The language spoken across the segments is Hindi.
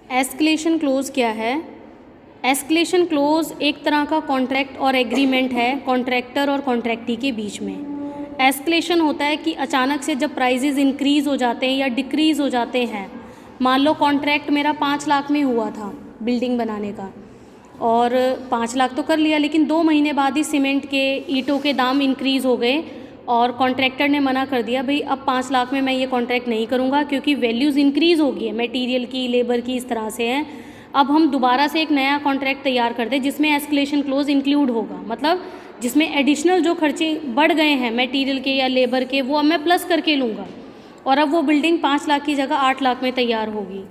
एस्केलेशन क्लोज क्या है? एस्केलेशन क्लोज एक तरह का कॉन्ट्रैक्ट और एग्रीमेंट है कॉन्ट्रैक्टर और कॉन्ट्रैक्टी के बीच में। एस्केलेशन होता है कि अचानक से जब प्राइजेज़ इंक्रीज़ हो जाते हैं या डिक्रीज़ हो जाते हैं। मान लो कॉन्ट्रैक्ट मेरा 5 लाख में हुआ था बिल्डिंग बनाने का, और 5 लाख तो कर लिया, लेकिन 2 महीने बाद ही सीमेंट के ईंटों के दाम इंक्रीज़ हो गए और कॉन्ट्रैक्टर ने मना कर दिया, भाई अब 5 लाख में मैं ये कॉन्ट्रैक्ट नहीं करूँगा क्योंकि वैल्यूज़ इंक्रीज़ हो गई है, मटेरियल की, लेबर की, इस तरह से है। अब हम दोबारा से एक नया कॉन्ट्रैक्ट तैयार कर दें जिसमें एस्केलेशन क्लोज इंक्लूड होगा, मतलब जिसमें एडिशनल जो खर्चे बढ़ गए हैं मटेरियल के या लेबर के, वो अब मैं प्लस करके लूँगा और अब वो बिल्डिंग 5 लाख की जगह 8 लाख में तैयार होगी।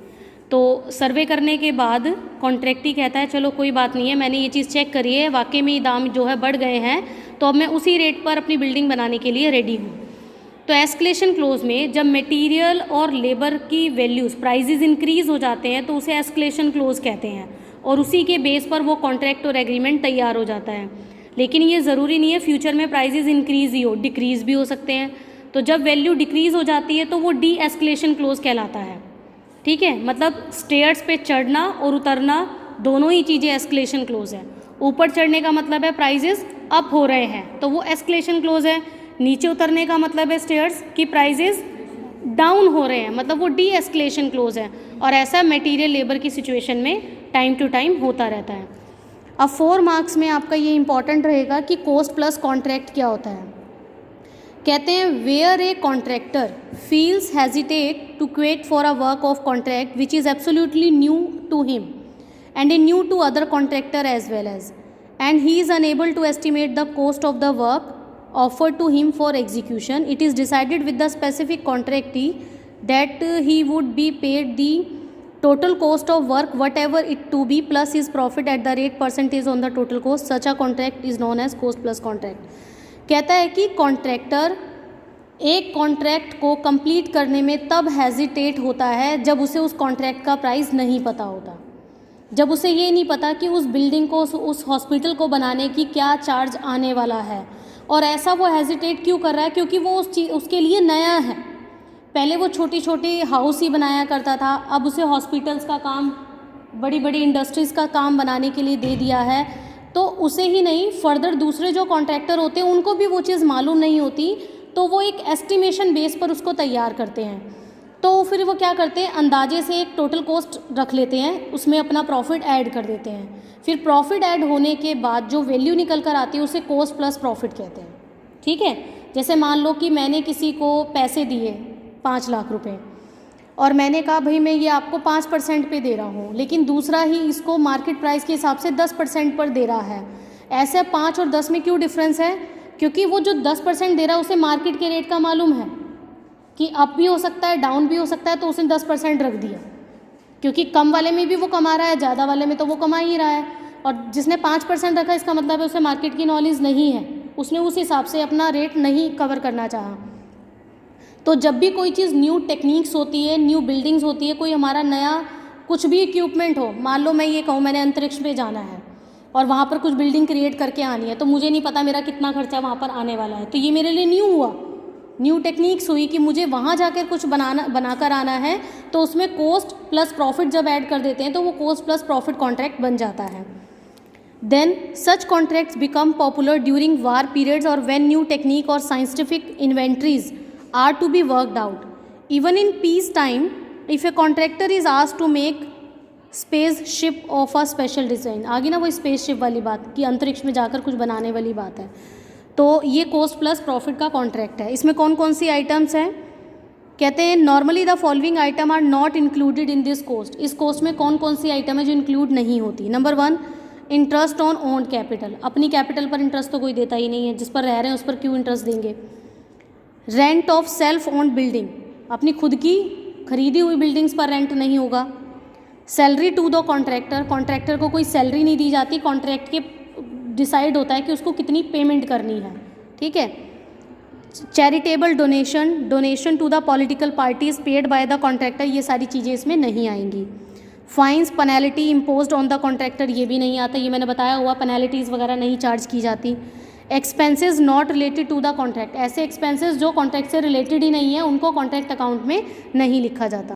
तो सर्वे करने के बाद कॉन्ट्रैक्टी कहता है चलो कोई बात नहीं है, मैंने ये चीज़ चेक करी है, वाकई में दाम जो है बढ़ गए हैं, तो अब मैं उसी रेट पर अपनी बिल्डिंग बनाने के लिए रेडी हूँ। तो एस्केलेशन क्लोज में जब मटेरियल और लेबर की वैल्यूज़ प्राइजेज़ इंक्रीज़ हो जाते हैं तो उसे एस्केलेशन क्लोज कहते हैं, और उसी के बेस पर वो कॉन्ट्रैक्ट और एग्रीमेंट तैयार हो जाता है। लेकिन ये ज़रूरी नहीं है फ्यूचर में प्राइजेज़ इंक्रीज़ ही हो, डिक्रीज़ भी हो सकते हैं। तो जब वैल्यू डिक्रीज़ हो जाती है तो वो डी एस्केलेशन क्लोज कहलाता है। ठीक है, मतलब स्टेयर्स पे चढ़ना और उतरना दोनों ही चीज़ें एस्केलेशन क्लोज है। ऊपर चढ़ने का मतलब है प्राइजेस अप हो रहे हैं तो वो एस्केलेशन क्लोज है, नीचे उतरने का मतलब है स्टेयर्स की प्राइजेस डाउन हो रहे हैं, मतलब वो डी एस्केलेशन क्लोज है। और ऐसा मटेरियल लेबर की सिचुएशन में टाइम टू टाइम होता रहता है। अब 4 मार्क्स में आपका ये इंपॉर्टेंट रहेगा कि कोस्ट प्लस कॉन्ट्रैक्ट क्या होता है। कहते हैं where a contractor feels hesitate to quote for a work of contract which is absolutely new to him and a new to other contractor as well as, and he is unable to estimate the cost of the work offered to him for execution. It is decided with the specific contractee that he would be paid the total cost of work whatever it to be plus his profit at the rate percentage on the total cost. Such a contract is known as cost plus contract. कहता है कि कॉन्ट्रैक्टर एक कॉन्ट्रैक्ट को कंप्लीट करने में तब हेजिटेट होता है जब उसे उस कॉन्ट्रैक्ट का प्राइस नहीं पता होता, जब उसे ये नहीं पता कि उस बिल्डिंग को, उस हॉस्पिटल को बनाने की क्या चार्ज आने वाला है। और ऐसा वो हेजिटेट क्यों कर रहा है? क्योंकि वो उसके लिए नया है। पहले वो छोटी छोटी हाउस ही बनाया करता था, अब उसे हॉस्पिटल्स का काम, बड़ी बड़ी इंडस्ट्रीज़ का काम बनाने के लिए दे दिया है। तो उसे ही नहीं, फर्दर दूसरे जो कॉन्ट्रैक्टर होते हैं उनको भी वो चीज़ मालूम नहीं होती, तो वो एक एस्टिमेशन बेस पर उसको तैयार करते हैं। तो फिर वो क्या करते हैं, अंदाजे से एक टोटल कॉस्ट रख लेते हैं, उसमें अपना प्रॉफिट ऐड कर देते हैं। फिर प्रॉफिट ऐड होने के बाद जो वैल्यू निकल कर आती है उसे कॉस्ट प्लस प्रॉफिट कहते हैं। ठीक है, जैसे मान लो कि मैंने किसी को पैसे दिए 5 लाख रुपए और मैंने कहा भाई मैं ये आपको 5% पे दे रहा हूँ, लेकिन दूसरा ही इसको मार्केट प्राइस के हिसाब से 10% पर दे रहा है। ऐसे 5 और 10 में क्यों डिफरेंस है? क्योंकि वो जो 10% दे रहा है उसे मार्केट के रेट का मालूम है कि अप भी हो सकता है, डाउन भी हो सकता है, तो उसने 10% रख दिया, क्योंकि कम वाले में भी वो कमा रहा है, ज़्यादा वाले में तो वो कमा ही रहा है। और जिसने 5% रखा इसका मतलब है उसे मार्केट की नॉलेज नहीं है, उसने उस हिसाब से अपना रेट नहीं कवर करना चाहा। तो जब भी कोई चीज़ न्यू टेक्निक्स होती है, न्यू बिल्डिंग्स होती है, कोई हमारा नया कुछ भी इक्विपमेंट हो, मान लो मैं ये कहूँ मैंने अंतरिक्ष पे जाना है और वहाँ पर कुछ बिल्डिंग क्रिएट करके आनी है, तो मुझे नहीं पता मेरा कितना खर्चा वहाँ पर आने वाला है, तो ये मेरे लिए न्यू हुआ, न्यू टेक्निक्स हुई कि मुझे वहाँ जाकर कुछ बनाकर आना है। तो उसमें कोस्ट प्लस प्रॉफिट जब ऐड कर देते हैं तो वो कोस्ट प्लस प्रॉफिट कॉन्ट्रैक्ट बन जाता है। Then such contracts become popular during war periods और व्हेन न्यू टेक्निक और scientific inventories are to be worked out. Even in peace time if a contractor is asked to make space ship of a special design. आगे ना वो स्पेस शिप वाली बात कि अंतरिक्ष में जाकर कुछ बनाने वाली बात है। तो ये कोस्ट प्लस प्रॉफिट का कॉन्ट्रैक्ट है। इसमें कौन कौन सी आइटम्स हैं? कहते हैं normally the following item are not included in this cost. इस कोस्ट में कौन कौन सी आइटम है जो इंक्लूड नहीं होती? Number 1 interest on owned capital. अपनी कैपिटल पर इंटरेस्ट तो कोई देता ही नहीं है, जिस पर रह रहे हैं उस पर क्यों इंटरेस्ट देंगे। Rent of self owned building, अपनी खुद की खरीदी हुई बिल्डिंग्स पर रेंट नहीं होगा। Salary to the contractor, contractor को कोई सैलरी नहीं दी जाती, कॉन्ट्रैक्ट के डिसाइड होता है कि उसको कितनी पेमेंट करनी है। ठीक है। Charitable donation, donation to the political parties paid by the contractor, ये सारी चीज़ें इसमें नहीं आएंगी। Fines penalty imposed on the contractor, ये भी नहीं आता, ये मैंने बताया हुआ, पेनल्टीज़ वगैरह नहीं चार्ज की जाती। Expenses not related to the contract, ऐसे एक्सपेंसेस जो कॉन्ट्रैक्ट से रिलेटेड ही नहीं है उनको कॉन्ट्रैक्ट अकाउंट में नहीं लिखा जाता।